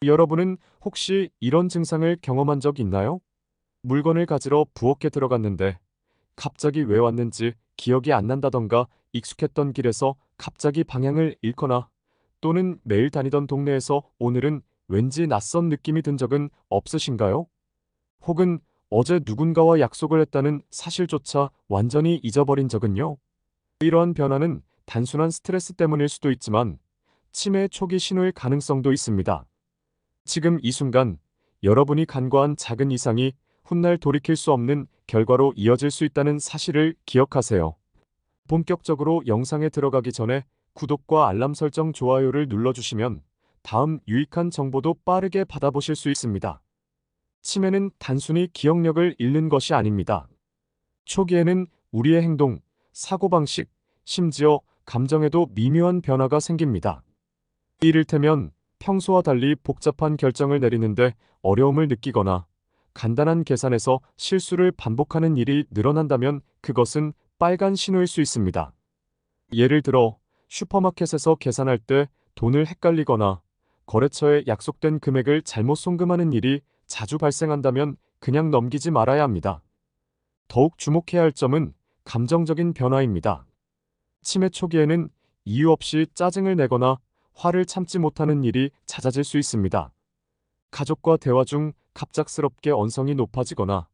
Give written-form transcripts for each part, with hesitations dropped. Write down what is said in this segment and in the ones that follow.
여러분은 혹시 이런 증상을 경험한 적 있나요? 물건을 가지러 부엌에 들어갔는데 갑자기 왜 왔는지 기억이 안 난다던가 익숙했던 길에서 갑자기 방향을 잃거나 또는 매일 다니던 동네에서 오늘은 왠지 낯선 느낌이 든 적은 없으신가요? 혹은 어제 누군가와 약속을 했다는 사실조차 완전히 잊어버린 적은요? 이러한 변화는 단순한 스트레스 때문일 수도 있지만 치매 초기 신호일 가능성도 있습니다. 지금 이 순간 여러분이 간과한 작은 이상이 훗날 돌이킬 수 없는 결과로 이어질 수 있다는 사실을 기억하세요. 본격적으로 영상에 들어가기 전에 구독과 알람 설정 좋아요를 눌러주시면 다음 유익한 정보도 빠르게 받아보실 수 있습니다. 치매는 단순히 기억력을 잃는 것이 아닙니다. 초기에는 우리의 행동, 사고방식, 심지어 감정에도 미묘한 변화가 생깁니다. 이를테면 평소와 달리 복잡한 결정을 내리는데 어려움을 느끼거나 간단한 계산에서 실수를 반복하는 일이 늘어난다면 그것은 빨간 신호일 수 있습니다. 예를 들어 슈퍼마켓에서 계산할 때 돈을 헷갈리거나 거래처에 약속된 금액을 잘못 송금하는 일이 자주 발생한다면 그냥 넘기지 말아야 합니다. 더욱 주목해야 할 점은 감정적인 변화입니다. 치매 초기에는 이유 없이 짜증을 내거나 화를 참지 못하는 일이 잦아질 수 있습니다. 가족과 대화 중 갑작스럽게 언성이 높아지거나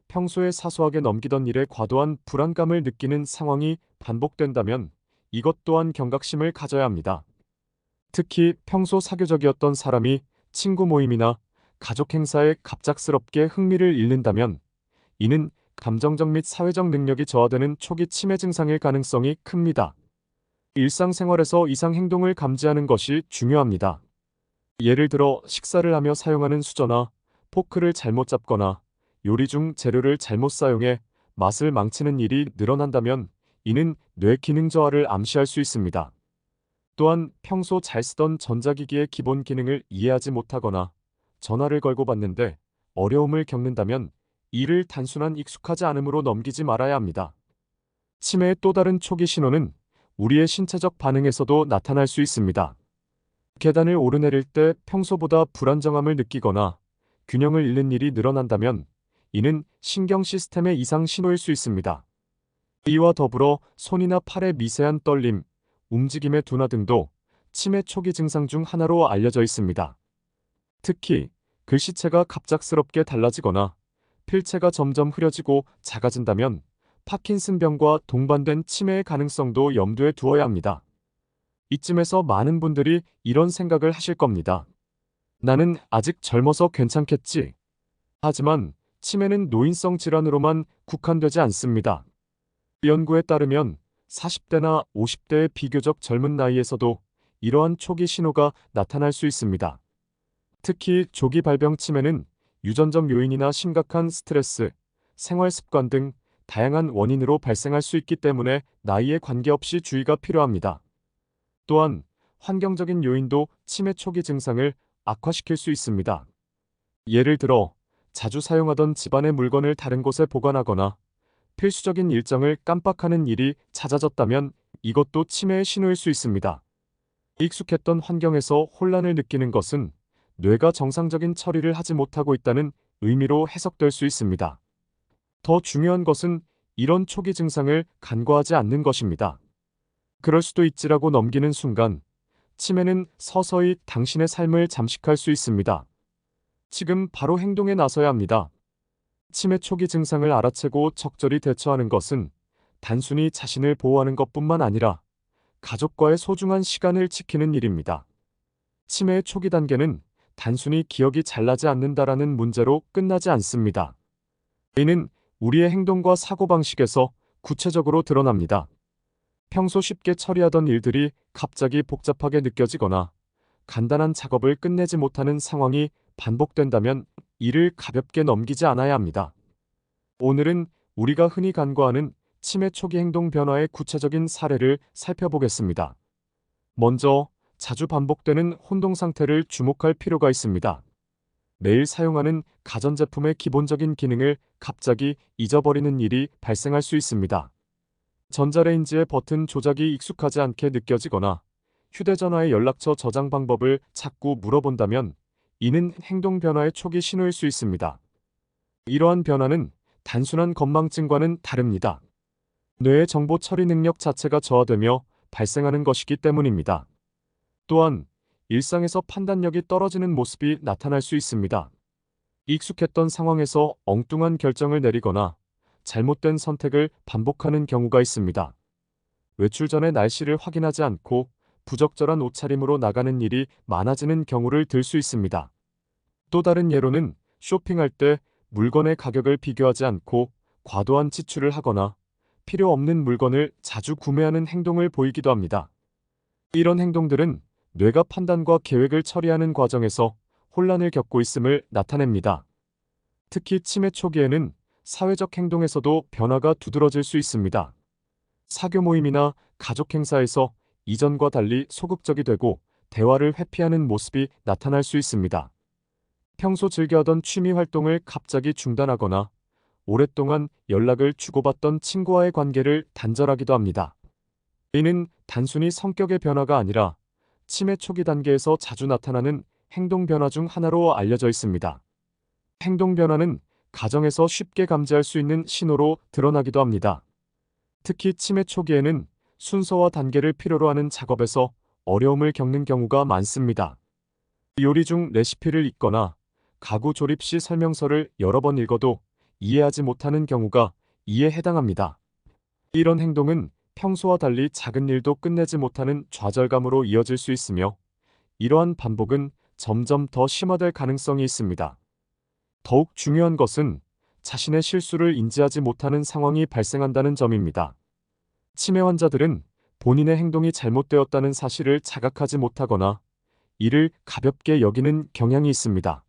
평소에 사소하게 넘기던 일에 과도한 불안감을 느끼는 상황이 반복된다면 이것 또한 경각심을 가져야 합니다. 특히 평소 사교적이었던 사람이 친구 모임이나 가족 행사에 갑작스럽게 흥미를 잃는다면 이는 감정적 및 사회적 능력이 저하되는 초기 치매 증상일 가능성이 큽니다. 일상생활에서 이상 행동을 감지하는 것이 중요합니다. 예를 들어 식사를 하며 사용하는 수저나 포크를 잘못 잡거나 요리 중 재료를 잘못 사용해 맛을 망치는 일이 늘어난다면 이는 뇌 기능 저하를 암시할 수 있습니다. 또한 평소 잘 쓰던 전자기기의 기본 기능을 이해하지 못하거나 전화를 걸고 받는데 어려움을 겪는다면 이를 단순한 익숙하지 않음으로 넘기지 말아야 합니다. 치매의 또 다른 초기 신호는 우리의 신체적 반응에서도 나타날 수 있습니다. 계단을 오르내릴 때 평소보다 불안정함을 느끼거나 균형을 잃는 일이 늘어난다면 이는 신경 시스템의 이상 신호일 수 있습니다. 이와 더불어 손이나 팔의 미세한 떨림, 움직임의 둔화 등도 치매 초기 증상 중 하나로 알려져 있습니다. 특히 글씨체가 갑작스럽게 달라지거나 필체가 점점 흐려지고 작아진다면 파킨슨병과 동반된 치매의 가능성도 염두에 두어야 합니다. 이쯤에서 많은 분들이 이런 생각을 하실 겁니다. 나는 아직 젊어서 괜찮겠지. 하지만 치매는 노인성 질환으로만 국한되지 않습니다. 연구에 따르면 40대나 50대의 비교적 젊은 나이에서도 이러한 초기 신호가 나타날 수 있습니다. 특히 조기 발병 치매는 유전적 요인이나 심각한 스트레스, 생활 습관 등 다양한 원인으로 발생할 수 있기 때문에 나이에 관계없이 주의가 필요합니다. 또한 환경적인 요인도 치매 초기 증상을 악화시킬 수 있습니다. 예를 들어 자주 사용하던 집안의 물건을 다른 곳에 보관하거나 필수적인 일정을 깜빡하는 일이 잦아졌다면 이것도 치매의 신호일 수 있습니다. 익숙했던 환경에서 혼란을 느끼는 것은 뇌가 정상적인 처리를 하지 못하고 있다는 의미로 해석될 수 있습니다. 더 중요한 것은 이런 초기 증상을 간과하지 않는 것입니다. 그럴 수도 있지라고 넘기는 순간 치매는 서서히 당신의 삶을 잠식할 수 있습니다. 지금 바로 행동에 나서야 합니다. 치매 초기 증상을 알아채고 적절히 대처하는 것은 단순히 자신을 보호하는 것뿐만 아니라 가족과의 소중한 시간을 지키는 일입니다. 치매의 초기 단계는 단순히 기억이 잘 나지 않는다라는 문제로 끝나지 않습니다. 이는 우리의 행동과 사고방식에서 구체적으로 드러납니다. 평소 쉽게 처리하던 일들이 갑자기 복잡하게 느껴지거나 간단한 작업을 끝내지 못하는 상황이 반복된다면 이를 가볍게 넘기지 않아야 합니다. 오늘은 우리가 흔히 간과하는 치매 초기 행동 변화의 구체적인 사례를 살펴보겠습니다. 먼저 자주 반복되는 혼동 상태를 주목할 필요가 있습니다. 매일 사용하는 가전제품의 기본적인 기능을 갑자기 잊어버리는 일이 발생할 수 있습니다. 전자레인지의 버튼 조작이 익숙하지 않게 느껴지거나 휴대전화의 연락처 저장 방법을 자꾸 물어본다면 이는 행동 변화의 초기 신호일 수 있습니다. 이러한 변화는 단순한 건망증과는 다릅니다. 뇌의 정보 처리 능력 자체가 저하되며 발생하는 것이기 때문입니다. 또한 일상에서 판단력이 떨어지는 모습이 나타날 수 있습니다. 익숙했던 상황에서 엉뚱한 결정을 내리거나 잘못된 선택을 반복하는 경우가 있습니다. 외출 전에 날씨를 확인하지 않고 부적절한 옷차림으로 나가는 일이 많아지는 경우를 들 수 있습니다. 또 다른 예로는 쇼핑할 때 물건의 가격을 비교하지 않고 과도한 지출을 하거나 필요 없는 물건을 자주 구매하는 행동을 보이기도 합니다. 이런 행동들은 뇌가 판단과 계획을 처리하는 과정에서 혼란을 겪고 있음을 나타냅니다. 특히 치매 초기에는 사회적 행동에서도 변화가 두드러질 수 있습니다. 사교 모임이나 가족 행사에서 이전과 달리 소극적이 되고 대화를 회피하는 모습이 나타날 수 있습니다. 평소 즐겨하던 취미 활동을 갑자기 중단하거나 오랫동안 연락을 주고받던 친구와의 관계를 단절하기도 합니다. 이는 단순히 성격의 변화가 아니라 치매 초기 단계에서 자주 나타나는 행동 변화 중 하나로 알려져 있습니다. 행동 변화는 가정에서 쉽게 감지할 수 있는 신호로 드러나기도 합니다. 특히 치매 초기에는 순서와 단계를 필요로 하는 작업에서 어려움을 겪는 경우가 많습니다. 요리 중 레시피를 읽거나 가구 조립 시 설명서를 여러 번 읽어도 이해하지 못하는 경우가 이에 해당합니다. 이런 행동은 평소와 달리 작은 일도 끝내지 못하는 좌절감으로 이어질 수 있으며 이러한 반복은 점점 더 심화될 가능성이 있습니다. 더욱 중요한 것은 자신의 실수를 인지하지 못하는 상황이 발생한다는 점입니다. 치매 환자들은 본인의 행동이 잘못되었다는 사실을 자각하지 못하거나 이를 가볍게 여기는 경향이 있습니다.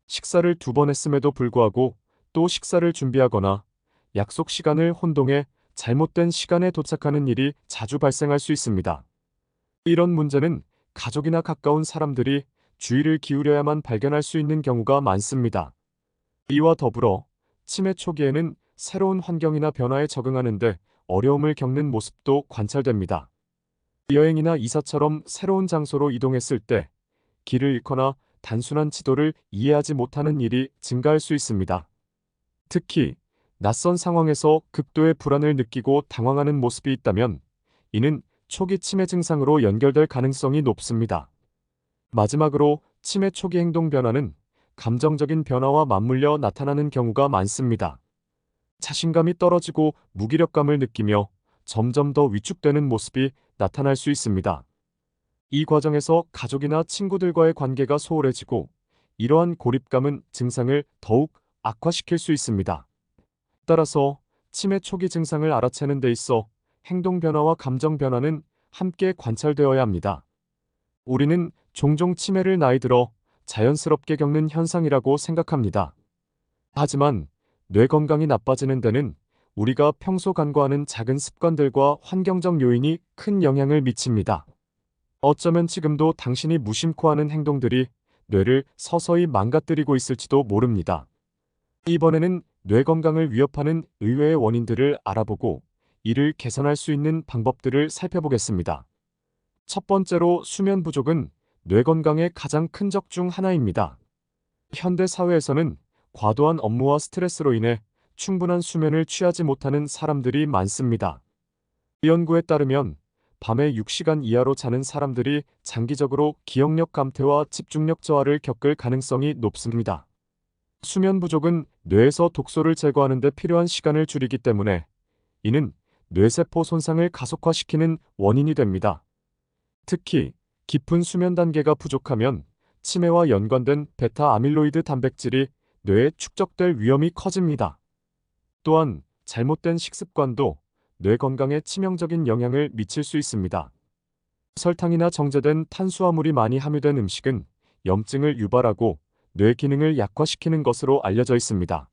식사를 2번 했음에도 불구하고 또 식사를 준비하거나 약속 시간을 혼동해 잘못된 시간에 도착하는 일이 자주 발생할 수 있습니다. 이런 문제는 가족이나 가까운 사람들이 주의를 기울여야만 발견할 수 있는 경우가 많습니다. 이와 더불어 치매 초기에는 새로운 환경이나 변화에 적응하는데 어려움을 겪는 모습도 관찰됩니다. 여행이나 이사처럼 새로운 장소로 이동했을 때 길을 잃거나 단순한 지도를 이해하지 못하는 일이 증가할 수 있습니다. 특히 낯선 상황에서 극도의 불안을 느끼고 당황하는 모습이 있다면 이는 초기 치매 증상으로 연결될 가능성이 높습니다. 마지막으로 치매 초기 행동 변화는 감정적인 변화와 맞물려 나타나는 경우가 많습니다. 자신감이 떨어지고 무기력감을 느끼며 점점 더 위축되는 모습이 나타날 수 있습니다. 이 과정에서 가족이나 친구들과의 관계가 소홀해지고 이러한 고립감은 증상을 더욱 악화시킬 수 있습니다. 따라서 치매 초기 증상을 알아채는 데 있어 행동 변화와 감정 변화는 함께 관찰되어야 합니다. 우리는 종종 치매를 나이 들어 자연스럽게 겪는 현상이라고 생각합니다. 하지만 뇌 건강이 나빠지는 데는 우리가 평소 간과하는 작은 습관들과 환경적 요인이 큰 영향을 미칩니다. 어쩌면 지금도 당신이 무심코 하는 행동들이 뇌를 서서히 망가뜨리고 있을지도 모릅니다. 이번에는 뇌 건강을 위협하는 의외의 원인들을 알아보고 이를 개선할 수 있는 방법들을 살펴보겠습니다. 첫 번째로 수면 부족은 뇌 건강의 가장 큰 적 중 하나입니다. 현대 사회에서는 과도한 업무와 스트레스로 인해 충분한 수면을 취하지 못하는 사람들이 많습니다. 연구에 따르면 밤에 6시간 이하로 자는 사람들이 장기적으로 기억력 감퇴와 집중력 저하를 겪을 가능성이 높습니다. 수면 부족은 뇌에서 독소를 제거하는 데 필요한 시간을 줄이기 때문에 이는 뇌세포 손상을 가속화시키는 원인이 됩니다. 특히 깊은 수면 단계가 부족하면 치매와 연관된 베타 아밀로이드 단백질이 뇌에 축적될 위험이 커집니다. 또한 잘못된 식습관도 뇌 건강에 치명적인 영향을 미칠 수 있습니다. 설탕이나 정제된 탄수화물이 많이 함유된 음식은 염증을 유발하고 뇌 기능을 약화시키는 것으로 알려져 있습니다.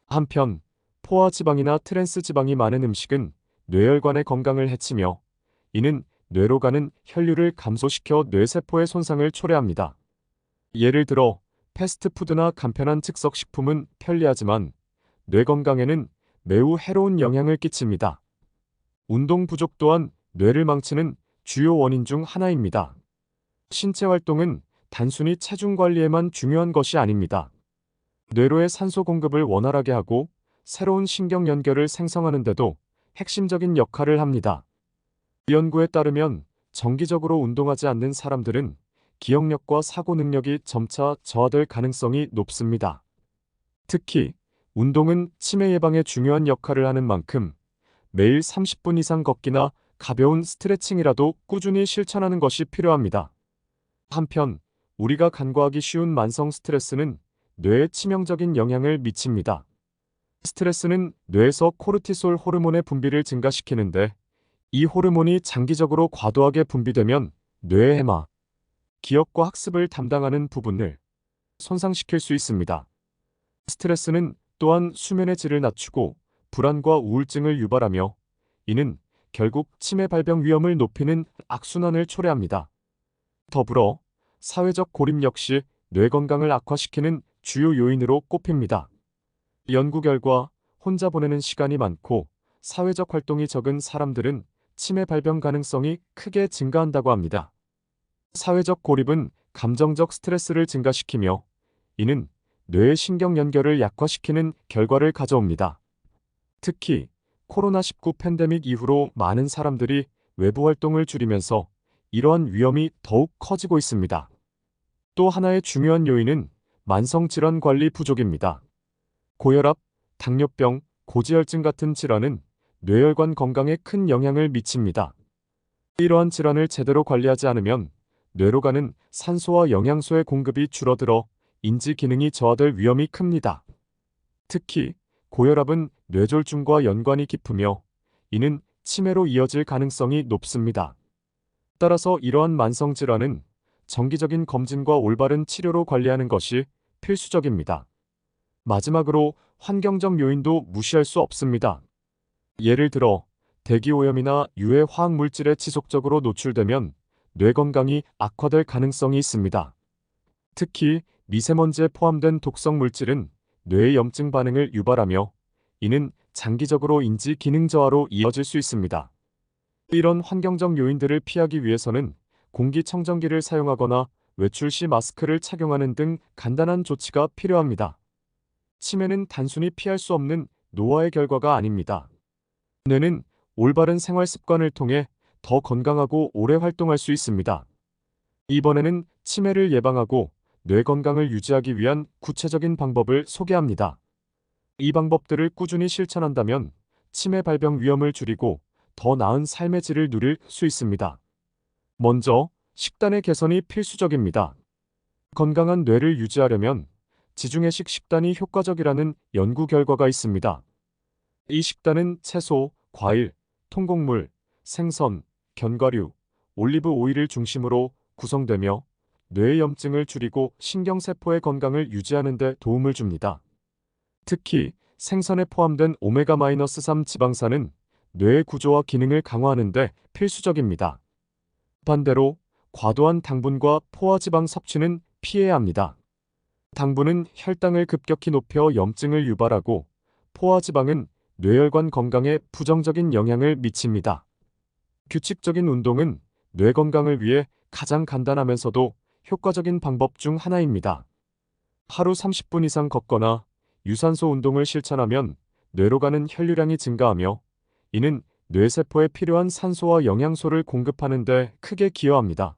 한편 포화 지방이나 트랜스 지방이 많은 음식은 뇌혈관의 건강을 해치며 이는 뇌로 가는 혈류를 감소시켜 뇌세포의 손상을 초래합니다. 예를 들어 패스트푸드나 간편한 즉석식품은 편리하지만 뇌 건강에는 매우 해로운 영향을 끼칩니다. 운동 부족 또한 뇌를 망치는 주요 원인 중 하나입니다. 신체 활동은 단순히 체중 관리에만 중요한 것이 아닙니다. 뇌로의 산소 공급을 원활하게 하고 새로운 신경 연결을 생성하는 데도 핵심적인 역할을 합니다. 연구에 따르면 정기적으로 운동하지 않는 사람들은 기억력과 사고 능력이 점차 저하될 가능성이 높습니다. 특히 운동은 치매 예방에 중요한 역할을 하는 만큼 매일 30분 이상 걷기나 가벼운 스트레칭이라도 꾸준히 실천하는 것이 필요합니다. 한편 우리가 간과하기 쉬운 만성 스트레스는 뇌에 치명적인 영향을 미칩니다. 스트레스는 뇌에서 코르티솔 호르몬의 분비를 증가시키는데 이 호르몬이 장기적으로 과도하게 분비되면 뇌의 해마, 기억과 학습을 담당하는 부분을 손상시킬 수 있습니다. 스트레스는 또한 수면의 질을 낮추고 불안과 우울증을 유발하며 이는 결국 치매 발병 위험을 높이는 악순환을 초래합니다. 더불어 사회적 고립 역시 뇌 건강을 악화시키는 주요 요인으로 꼽힙니다. 연구 결과 혼자 보내는 시간이 많고 사회적 활동이 적은 사람들은 치매 발병 가능성이 크게 증가한다고 합니다. 사회적 고립은 감정적 스트레스를 증가시키며 이는 뇌의 신경 연결을 약화시키는 결과를 가져옵니다. 특히 코로나19 팬데믹 이후로 많은 사람들이 외부 활동을 줄이면서 이러한 위험이 더욱 커지고 있습니다. 또 하나의 중요한 요인은 만성질환 관리 부족입니다. 고혈압, 당뇨병, 고지혈증 같은 질환은 뇌혈관 건강에 큰 영향을 미칩니다. 이러한 질환을 제대로 관리하지 않으면 뇌로 가는 산소와 영양소의 공급이 줄어들어 인지 기능이 저하될 위험이 큽니다. 특히 고혈압은 뇌졸중과 연관이 깊으며 이는 치매로 이어질 가능성이 높습니다. 따라서 이러한 만성 질환은 정기적인 검진과 올바른 치료로 관리하는 것이 필수적입니다. 마지막으로 환경적 요인도 무시할 수 없습니다. 예를 들어 대기오염이나 유해 화학 물질에 지속적으로 노출되면 뇌 건강이 악화될 가능성이 있습니다. 특히 미세먼지에 포함된 독성 물질은 뇌의 염증 반응을 유발하며 이는 장기적으로 인지 기능 저하로 이어질 수 있습니다. 이런 환경적 요인들을 피하기 위해서는 공기청정기를 사용하거나 외출 시 마스크를 착용하는 등 간단한 조치가 필요합니다. 치매는 단순히 피할 수 없는 노화의 결과가 아닙니다. 뇌는 올바른 생활 습관을 통해 더 건강하고 오래 활동할 수 있습니다. 이번에는 치매를 예방하고 뇌 건강을 유지하기 위한 구체적인 방법을 소개합니다. 이 방법들을 꾸준히 실천한다면 치매 발병 위험을 줄이고 더 나은 삶의 질을 누릴 수 있습니다. 먼저 식단의 개선이 필수적입니다. 건강한 뇌를 유지하려면 지중해식 식단이 효과적이라는 연구 결과가 있습니다. 이 식단은 채소, 과일, 통곡물, 생선, 견과류, 올리브 오일을 중심으로 구성되며 뇌의 염증을 줄이고 신경세포의 건강을 유지하는 데 도움을 줍니다. 특히 생선에 포함된 오메가-3 지방산은 뇌의 구조와 기능을 강화하는 데 필수적입니다. 반대로 과도한 당분과 포화지방 섭취는 피해야 합니다. 당분은 혈당을 급격히 높여 염증을 유발하고 포화지방은 뇌혈관 건강에 부정적인 영향을 미칩니다. 규칙적인 운동은 뇌 건강을 위해 가장 간단하면서도 효과적인 방법 중 하나입니다. 하루 30분 이상 걷거나 유산소 운동을 실천하면 뇌로 가는 혈류량이 증가하며 이는 뇌세포에 필요한 산소와 영양소를 공급하는 데 크게 기여합니다.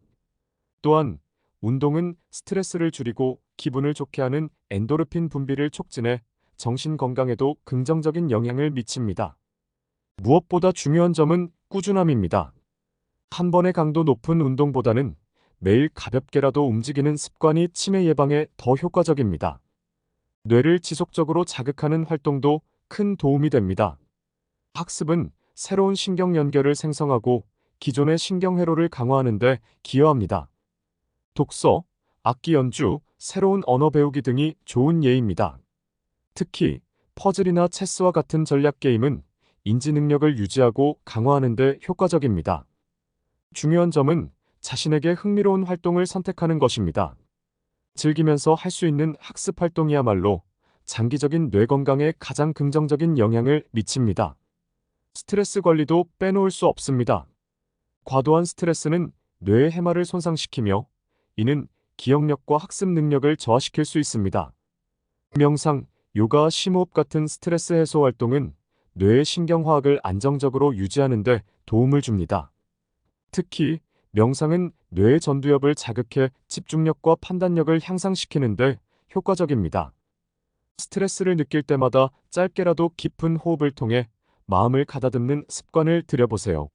또한 운동은 스트레스를 줄이고 기분을 좋게 하는 엔도르핀 분비를 촉진해 정신 건강에도 긍정적인 영향을 미칩니다. 무엇보다 중요한 점은 꾸준함입니다. 한 번의 강도 높은 운동보다는 매일 가볍게라도 움직이는 습관이 치매 예방에 더 효과적입니다. 뇌를 지속적으로 자극하는 활동도 큰 도움이 됩니다. 학습은 새로운 신경 연결을 생성하고 기존의 신경회로를 강화하는 데 기여합니다. 독서, 악기 연주, 새로운 언어 배우기 등이 좋은 예입니다. 특히 퍼즐이나 체스와 같은 전략 게임은 인지 능력을 유지하고 강화하는 데 효과적입니다. 중요한 점은 자신에게 흥미로운 활동을 선택하는 것입니다. 즐기면서 할 수 있는 학습 활동이야말로 장기적인 뇌 건강에 가장 긍정적인 영향을 미칩니다. 스트레스 관리도 빼놓을 수 없습니다. 과도한 스트레스는 뇌의 해마를 손상시키며 이는 기억력과 학습 능력을 저하시킬 수 있습니다. 명상, 요가, 심호흡 같은 스트레스 해소 활동은 뇌의 신경화학을 안정적으로 유지하는 데 도움을 줍니다. 특히 명상은 뇌의 전두엽을 자극해 집중력과 판단력을 향상시키는 데 효과적입니다. 스트레스를 느낄 때마다 짧게라도 깊은 호흡을 통해 마음을 가다듬는 습관을 들여보세요.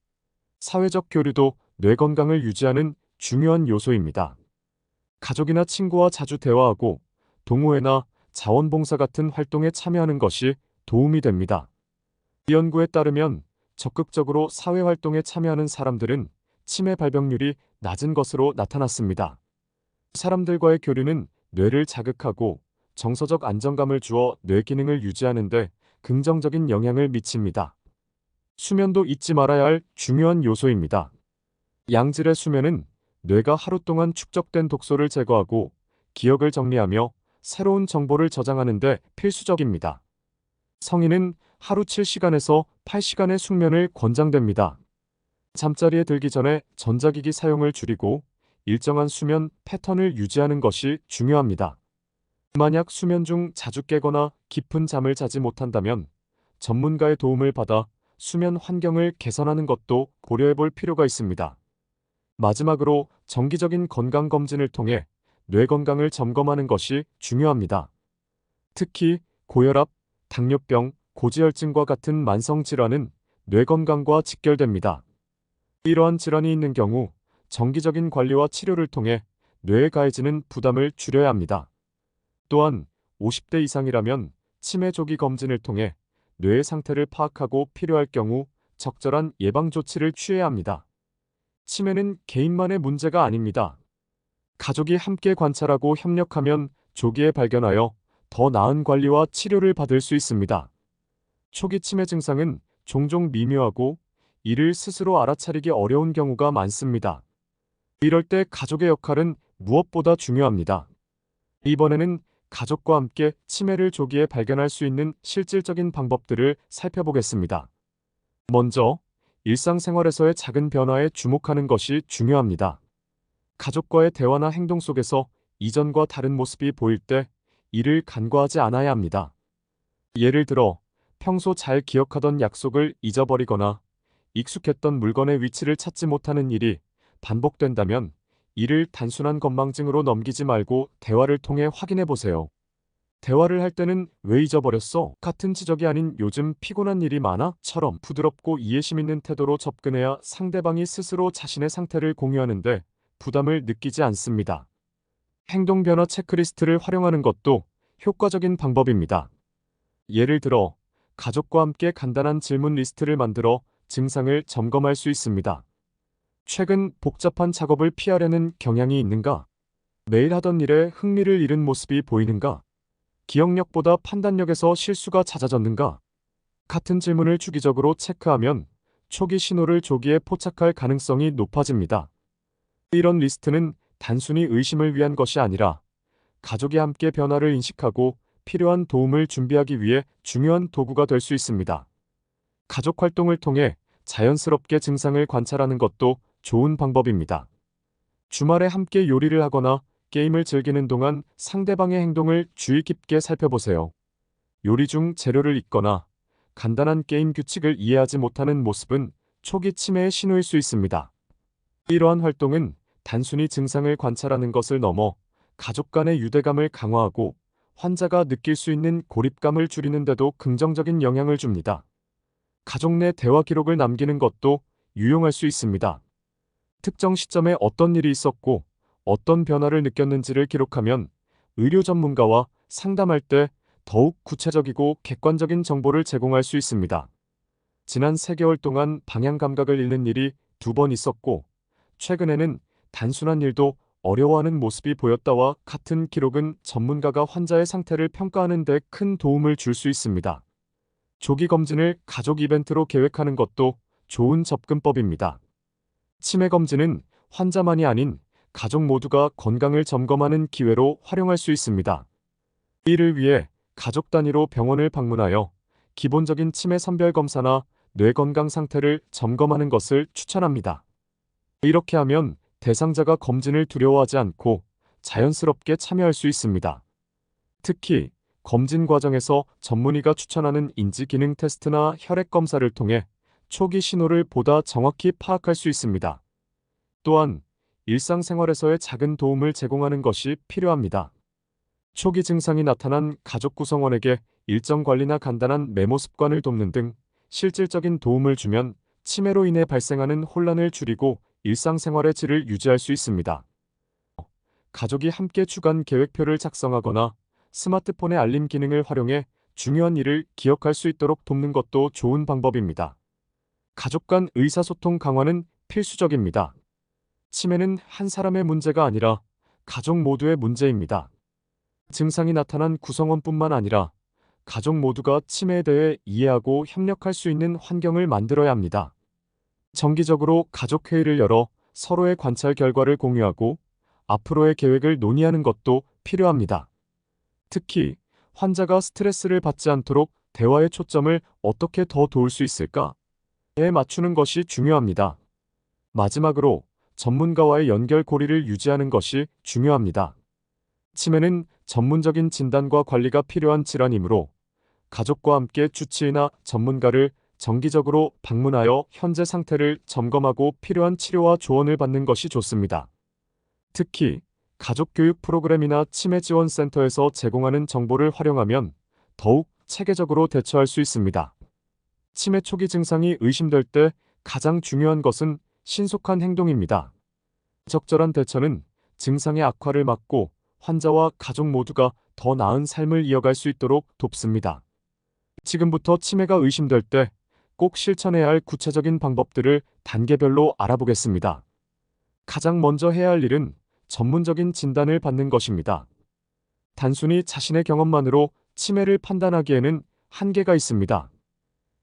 사회적 교류도 뇌 건강을 유지하는 중요한 요소입니다. 가족이나 친구와 자주 대화하고 동호회나 자원봉사 같은 활동에 참여하는 것이 도움이 됩니다. 이 연구에 따르면 적극적으로 사회활동에 참여하는 사람들은 치매 발병률이 낮은 것으로 나타났습니다. 사람들과의 교류는 뇌를 자극하고 정서적 안정감을 주어 뇌 기능을 유지하는 데 긍정적인 영향을 미칩니다. 수면도 잊지 말아야 할 중요한 요소입니다. 양질의 수면은 뇌가 하루 동안 축적된 독소를 제거하고 기억을 정리하며 새로운 정보를 저장하는 데 필수적입니다. 성인은 하루 7시간에서 8시간의 숙면을 권장됩니다. 잠자리에 들기 전에 전자기기 사용을 줄이고 일정한 수면 패턴을 유지하는 것이 중요합니다. 만약 수면 중 자주 깨거나 깊은 잠을 자지 못한다면 전문가의 도움을 받아 수면 환경을 개선하는 것도 고려해 볼 필요가 있습니다. 마지막으로 정기적인 건강검진을 통해 뇌 건강을 점검하는 것이 중요합니다. 특히 고혈압, 당뇨병, 고지혈증과 같은 만성 질환은 뇌 건강과 직결됩니다. 이러한 질환이 있는 경우 정기적인 관리와 치료를 통해 뇌에 가해지는 부담을 줄여야 합니다. 또한 50대 이상이라면 치매 조기 검진을 통해 뇌의 상태를 파악하고 필요할 경우 적절한 예방 조치를 취해야 합니다. 치매는 개인만의 문제가 아닙니다. 가족이 함께 관찰하고 협력하면 조기에 발견하여 더 나은 관리와 치료를 받을 수 있습니다. 초기 치매 증상은 종종 미묘하고 이를 스스로 알아차리기 어려운 경우가 많습니다. 이럴 때 가족의 역할은 무엇보다 중요합니다. 이번에는 가족과 함께 치매를 조기에 발견할 수 있는 실질적인 방법들을 살펴보겠습니다. 먼저, 일상생활에서의 작은 변화에 주목하는 것이 중요합니다. 가족과의 대화나 행동 속에서 이전과 다른 모습이 보일 때 이를 간과하지 않아야 합니다. 예를 들어, 평소 잘 기억하던 약속을 잊어버리거나 익숙했던 물건의 위치를 찾지 못하는 일이 반복된다면 이를 단순한 건망증으로 넘기지 말고 대화를 통해 확인해 보세요. 대화를 할 때는 "왜 잊어버렸어?" 같은 지적이 아닌 "요즘 피곤한 일이 많아?" 처럼 부드럽고 이해심 있는 태도로 접근해야 상대방이 스스로 자신의 상태를 공유하는데 부담을 느끼지 않습니다. 행동 변화 체크리스트를 활용하는 것도 효과적인 방법입니다. 예를 들어, 가족과 함께 간단한 질문 리스트를 만들어 증상을 점검할 수 있습니다. 최근 복잡한 작업을 피하려는 경향이 있는가? 매일 하던 일에 흥미를 잃은 모습이 보이는가? 기억력보다 판단력에서 실수가 잦아졌는가? 같은 질문을 주기적으로 체크하면 초기 신호를 조기에 포착할 가능성이 높아집니다. 이런 리스트는 단순히 의심을 위한 것이 아니라 가족이 함께 변화를 인식하고 필요한 도움을 준비하기 위해 중요한 도구가 될 수 있습니다. 가족 활동을 통해 자연스럽게 증상을 관찰하는 것도 좋은 방법입니다. 주말에 함께 요리를 하거나 게임을 즐기는 동안 상대방의 행동을 주의 깊게 살펴보세요. 요리 중 재료를 잊거나 간단한 게임 규칙을 이해하지 못하는 모습은 초기 치매의 신호일 수 있습니다. 이러한 활동은 단순히 증상을 관찰하는 것을 넘어 가족 간의 유대감을 강화하고 환자가 느낄 수 있는 고립감을 줄이는 데도 긍정적인 영향을 줍니다. 가족 내 대화 기록을 남기는 것도 유용할 수 있습니다. 특정 시점에 어떤 일이 있었고 어떤 변화를 느꼈는지를 기록하면 의료 전문가와 상담할 때 더욱 구체적이고 객관적인 정보를 제공할 수 있습니다. 지난 3개월 동안 방향 감각을 잃는 일이 2번 있었고 최근에는 단순한 일도 어려워하는 모습이 보였다와 같은 기록은 전문가가 환자의 상태를 평가하는 데 큰 도움을 줄 수 있습니다. 조기 검진을 가족 이벤트로 계획하는 것도 좋은 접근법입니다. 치매 검진은 환자만이 아닌 가족 모두가 건강을 점검하는 기회로 활용할 수 있습니다. 이를 위해 가족 단위로 병원을 방문하여 기본적인 치매 선별 검사나 뇌 건강 상태를 점검하는 것을 추천합니다. 이렇게 하면 대상자가 검진을 두려워하지 않고 자연스럽게 참여할 수 있습니다. 특히 검진 과정에서 전문의가 추천하는 인지기능 테스트나 혈액 검사를 통해 초기 신호를 보다 정확히 파악할 수 있습니다. 또한 일상생활에서의 작은 도움을 제공하는 것이 필요합니다. 초기 증상이 나타난 가족 구성원에게 일정 관리나 간단한 메모 습관을 돕는 등 실질적인 도움을 주면 치매로 인해 발생하는 혼란을 줄이고 일상생활의 질을 유지할 수 있습니다. 가족이 함께 주간 계획표를 작성하거나 스마트폰의 알림 기능을 활용해 중요한 일을 기억할 수 있도록 돕는 것도 좋은 방법입니다. 가족 간 의사소통 강화는 필수적입니다. 치매는 한 사람의 문제가 아니라 가족 모두의 문제입니다. 증상이 나타난 구성원뿐만 아니라 가족 모두가 치매에 대해 이해하고 협력할 수 있는 환경을 만들어야 합니다. 정기적으로 가족 회의를 열어 서로의 관찰 결과를 공유하고 앞으로의 계획을 논의하는 것도 필요합니다. 특히 환자가 스트레스를 받지 않도록 대화의 초점을 어떻게 더 도울 수 있을까에 맞추는 것이 중요합니다. 마지막으로 전문가와의 연결고리를 유지하는 것이 중요합니다. 치매는 전문적인 진단과 관리가 필요한 질환이므로 가족과 함께 주치의나 전문가를 정기적으로 방문하여 현재 상태를 점검하고 필요한 치료와 조언을 받는 것이 좋습니다. 특히 가족 교육 프로그램이나 치매 지원 센터에서 제공하는 정보를 활용하면 더욱 체계적으로 대처할 수 있습니다. 치매 초기 증상이 의심될 때 가장 중요한 것은 신속한 행동입니다. 적절한 대처는 증상의 악화를 막고 환자와 가족 모두가 더 나은 삶을 이어갈 수 있도록 돕습니다. 지금부터 치매가 의심될 때 꼭 실천해야 할 구체적인 방법들을 단계별로 알아보겠습니다. 가장 먼저 해야 할 일은 전문적인 진단을 받는 것입니다. 단순히 자신의 경험만으로 치매를 판단하기에는 한계가 있습니다.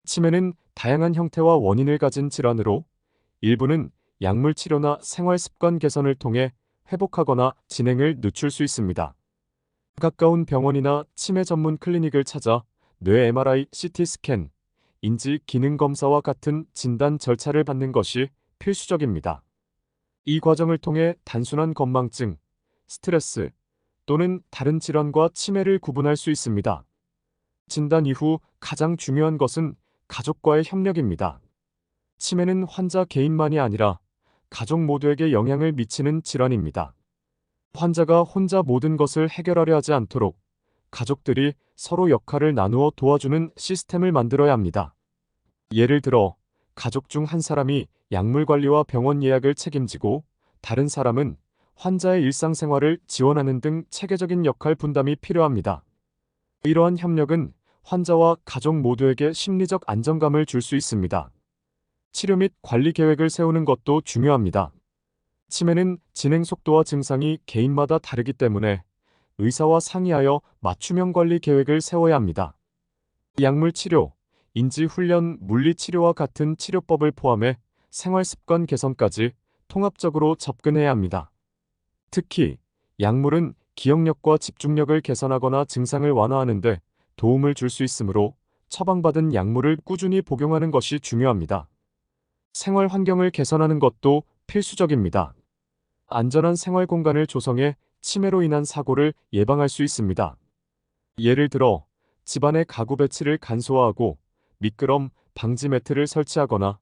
치매는 다양한 형태와 원인을 가진 질환으로 일부는 약물 치료나 생활 습관 개선을 통해 회복하거나 진행을 늦출 수 있습니다. 가까운 병원이나 치매 전문 클리닉을 찾아 뇌 MRI, CT 스캔, 인지 기능 검사와 같은 진단 절차를 받는 것이 필수적입니다. 이 과정을 통해 단순한 건망증, 스트레스 또는 다른 질환과 치매를 구분할 수 있습니다. 진단 이후 가장 중요한 것은 가족과의 협력입니다. 치매는 환자 개인만이 아니라 가족 모두에게 영향을 미치는 질환입니다. 환자가 혼자 모든 것을 해결하려 하지 않도록 가족들이 서로 역할을 나누어 도와주는 시스템을 만들어야 합니다. 예를 들어 가족 중 한 사람이 약물 관리와 병원 예약을 책임지고 다른 사람은 환자의 일상생활을 지원하는 등 체계적인 역할 분담이 필요합니다. 이러한 협력은 환자와 가족 모두에게 심리적 안정감을 줄 수 있습니다. 치료 및 관리 계획을 세우는 것도 중요합니다. 치매는 진행 속도와 증상이 개인마다 다르기 때문에 의사와 상의하여 맞춤형 관리 계획을 세워야 합니다. 약물 치료, 인지 훈련, 물리 치료와 같은 치료법을 포함해 생활 습관 개선까지 통합적으로 접근해야 합니다. 특히 약물은 기억력과 집중력을 개선하거나 증상을 완화하는 데 도움을 줄 수 있으므로 처방받은 약물을 꾸준히 복용하는 것이 중요합니다. 생활 환경을 개선하는 것도 필수적입니다. 안전한 생활 공간을 조성해 치매로 인한 사고를 예방할 수 있습니다. 예를 들어 집안의 가구 배치를 간소화하고 미끄럼 방지 매트를 설치하거나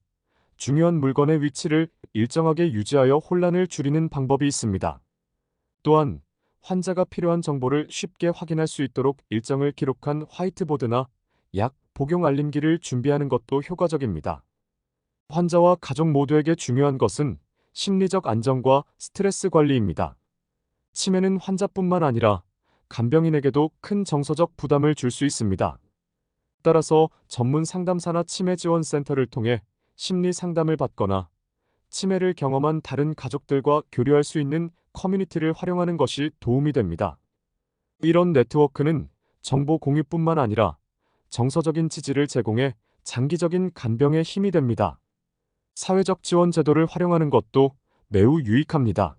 중요한 물건의 위치를 일정하게 유지하여 혼란을 줄이는 방법이 있습니다. 또한 환자가 필요한 정보를 쉽게 확인할 수 있도록 일정을 기록한 화이트보드나 약 복용 알림기를 준비하는 것도 효과적입니다. 환자와 가족 모두에게 중요한 것은 심리적 안정과 스트레스 관리입니다. 치매는 환자뿐만 아니라 간병인에게도 큰 정서적 부담을 줄 수 있습니다. 따라서 전문 상담사나 치매 지원 센터를 통해 심리 상담을 받거나 치매를 경험한 다른 가족들과 교류할 수 있는 커뮤니티를 활용하는 것이 도움이 됩니다. 이런 네트워크는 정보 공유뿐만 아니라 정서적인 지지를 제공해 장기적인 간병에 힘이 됩니다. 사회적 지원 제도를 활용하는 것도 매우 유익합니다.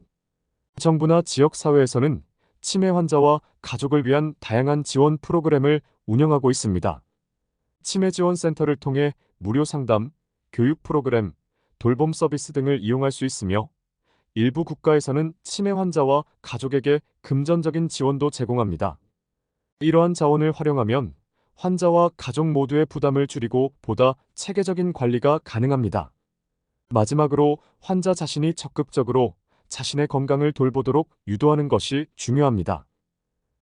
정부나 지역사회에서는 치매 환자와 가족을 위한 다양한 지원 프로그램을 운영하고 있습니다. 치매 지원 센터를 통해 무료 상담, 교육 프로그램, 돌봄 서비스 등을 이용할 수 있으며 일부 국가에서는 치매 환자와 가족에게 금전적인 지원도 제공합니다. 이러한 자원을 활용하면 환자와 가족 모두의 부담을 줄이고 보다 체계적인 관리가 가능합니다. 마지막으로 환자 자신이 적극적으로 자신의 건강을 돌보도록 유도하는 것이 중요합니다.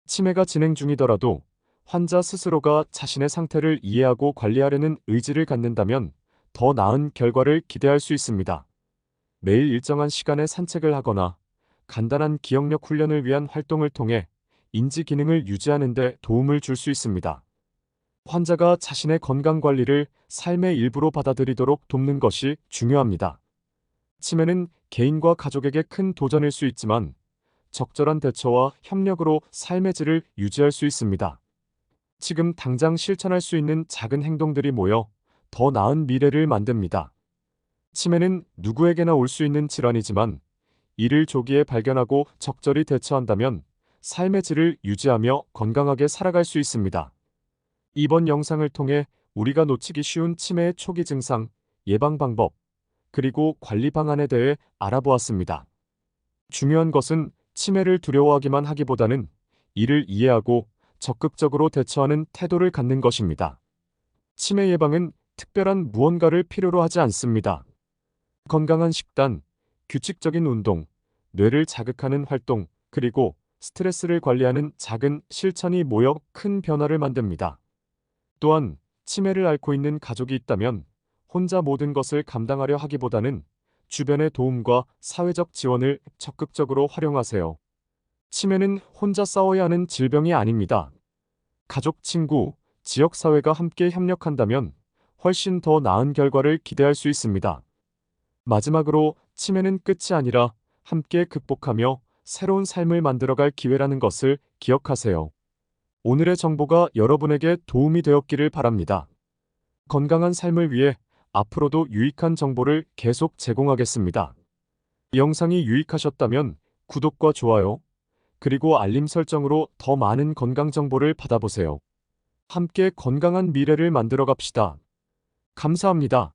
치매가 진행 중이더라도 환자 스스로가 자신의 상태를 이해하고 관리하려는 의지를 갖는다면 더 나은 결과를 기대할 수 있습니다. 매일 일정한 시간에 산책을 하거나 간단한 기억력 훈련을 위한 활동을 통해 인지 기능을 유지하는 데 도움을 줄 수 있습니다. 환자가 자신의 건강 관리를 삶의 일부로 받아들이도록 돕는 것이 중요합니다. 치매는 개인과 가족에게 큰 도전일 수 있지만 적절한 대처와 협력으로 삶의 질을 유지할 수 있습니다. 지금 당장 실천할 수 있는 작은 행동들이 모여 더 나은 미래를 만듭니다. 치매는 누구에게나 올 수 있는 질환이지만 이를 조기에 발견하고 적절히 대처한다면 삶의 질을 유지하며 건강하게 살아갈 수 있습니다. 이번 영상을 통해 우리가 놓치기 쉬운 치매의 초기 증상, 예방 방법, 그리고 관리 방안에 대해 알아보았습니다. 중요한 것은 치매를 두려워하기만 하기보다는 이를 이해하고 적극적으로 대처하는 태도를 갖는 것입니다. 치매 예방은 특별한 무언가를 필요로 하지 않습니다. 건강한 식단, 규칙적인 운동, 뇌를 자극하는 활동, 그리고 스트레스를 관리하는 작은 실천이 모여 큰 변화를 만듭니다. 또한 치매를 앓고 있는 가족이 있다면 혼자 모든 것을 감당하려 하기보다는 주변의 도움과 사회적 지원을 적극적으로 활용하세요. 치매는 혼자 싸워야 하는 질병이 아닙니다. 가족, 친구, 지역사회가 함께 협력한다면 훨씬 더 나은 결과를 기대할 수 있습니다. 마지막으로 치매는 끝이 아니라 함께 극복하며 새로운 삶을 만들어갈 기회라는 것을 기억하세요. 오늘의 정보가 여러분에게 도움이 되었기를 바랍니다. 건강한 삶을 위해 앞으로도 유익한 정보를 계속 제공하겠습니다. 영상이 유익하셨다면 구독과 좋아요, 그리고 알림 설정으로 더 많은 건강 정보를 받아보세요. 함께 건강한 미래를 만들어 갑시다. 감사합니다.